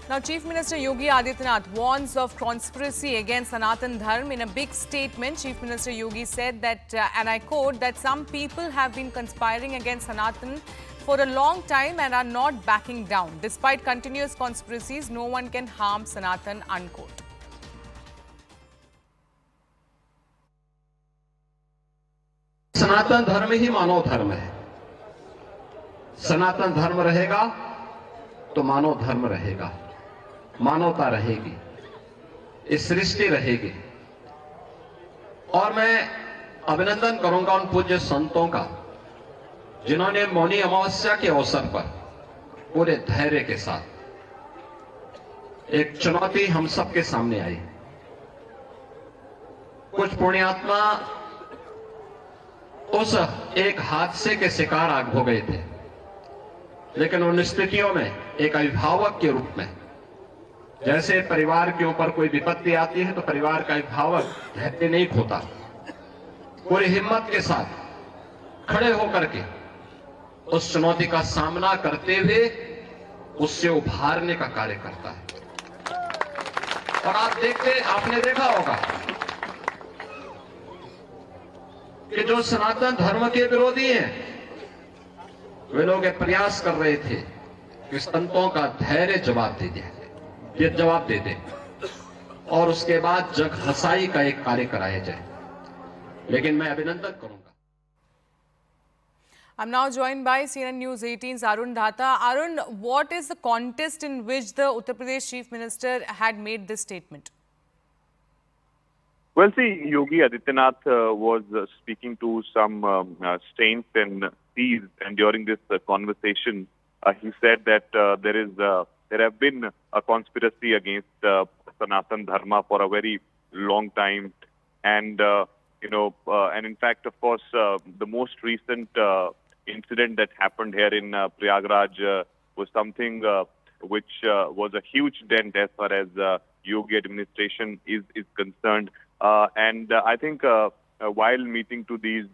Now, Chief Minister Yogi Adityanath warns of conspiracy against Sanatan Dharma. In a big statement, Chief Minister Yogi said that, and I quote, that some people have been conspiring against Sanatan for a long time and are not backing down. Despite continuous conspiracies, no one can harm Sanatan, unquote. सनातन धर्म ही मानव धर्म है। सनातन धर्म रहेगा तो मानव धर्म रहेगा, मानवता रहेगी, इस सृष्टि रहेगी। और मैं अभिनंदन करूंगा उन पूज्य संतों का जिन्होंने मौनी अमावस्या के अवसर पर पूरे धैर्य के साथ एक चुनौती हम सबके सामने आई। कुछ पुण्यात्मा उस एक हादसे के शिकार आग हो गए थे, लेकिन उन स्थितियों में एक अभिभावक के रूप में, जैसे परिवार के ऊपर कोई विपत्ति आती है तो परिवार का अभिभावक धैर्य नहीं खोता, पूरी हिम्मत के साथ खड़े होकर के उस चुनौती का सामना करते हुए उससे उभारने का कार्य करता है। और आपने देखा होगा कि जो सनातन धर्म के विरोधी हैं, वे लोग ये प्रयास कर रहे थे कि संतों का धैर्य जवाब दे दे और उसके बाद जग हसाई का एक कार्य कराया जाए। लेकिन मैं अभिनंदन करूंगा। I'm now joined by CNN News 18's Arun Dhata. Arun, what is the context in which the Uttar Pradesh Chief Minister had made this statement? Well, see, Yogi Adityanath was speaking to some saints and thieves, and during this conversation, he said that there have been a conspiracy against Sanatan Dharma for a very long time, and and in fact, of course, the most recent incident that happened here in Prayagraj was something which was a huge dent as far as Yogi administration is concerned. And I think while meeting to these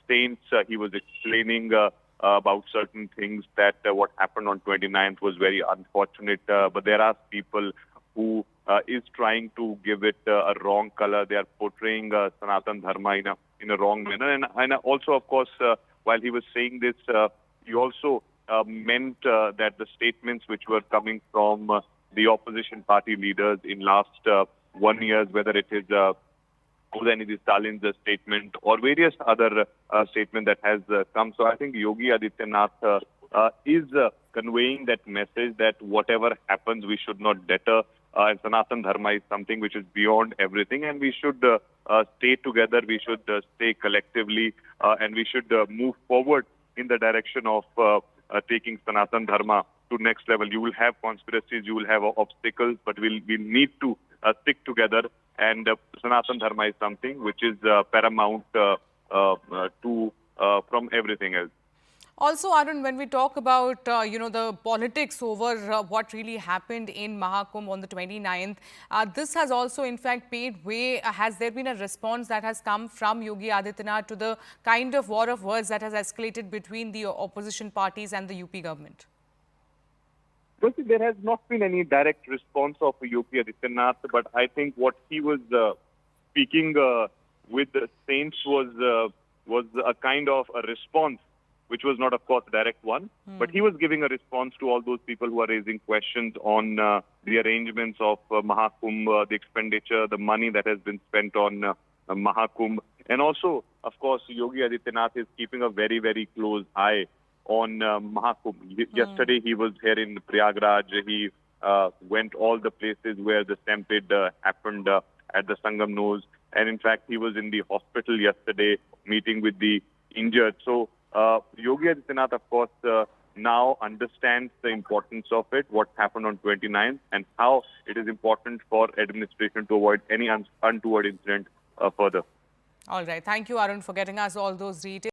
saints, he was explaining about certain things that what happened on 29th was very unfortunate. But there are people who is trying to give it a wrong color. They are portraying Sanatan Dharma in a wrong manner. And also, of course, while he was saying this, he also meant that the statements which were coming from the opposition party leaders in last 1 year, whether it is Udayanidhi Stalin's statement or various other statement that has come. So I think Yogi Adityanath is conveying that message that whatever happens, we should not deter. And Sanatan Dharma is something which is beyond everything, and we should stay together, we should stay collectively, and we should move forward in the direction of taking Sanatan Dharma to next level. You will have conspiracies, you will have obstacles, but we'll need to stick together, and Sanatan Dharma is something which is paramount from everything else. Also, Arun, when we talk about, the politics over what really happened in Mahakumbh on the 29th, this has also, in fact, paved way. Has there been a response that has come from Yogi Adityanath to the kind of war of words that has escalated between the opposition parties and the UP government? Well, see, there has not been any direct response of Yogi Adityanath, but I think what he was speaking with the saints was a kind of a response, which was not, of course, a direct one, but he was giving a response to all those people who are raising questions on the arrangements of Mahakumbh, the expenditure, the money that has been spent on Mahakumbh. And also, of course, Yogi Adityanath is keeping a very, very close eye on Mahakumbh. Yesterday, he was here in Prayagraj. He went all the places where the stampede happened at the Sangam Nose. And in fact, he was in the hospital yesterday meeting with the injured. So Yogi Adityanath, of course, now understands the importance of it, what happened on 29th, and how it is important for administration to avoid any untoward incident further. All right. Thank you, Arun, for getting us all those details.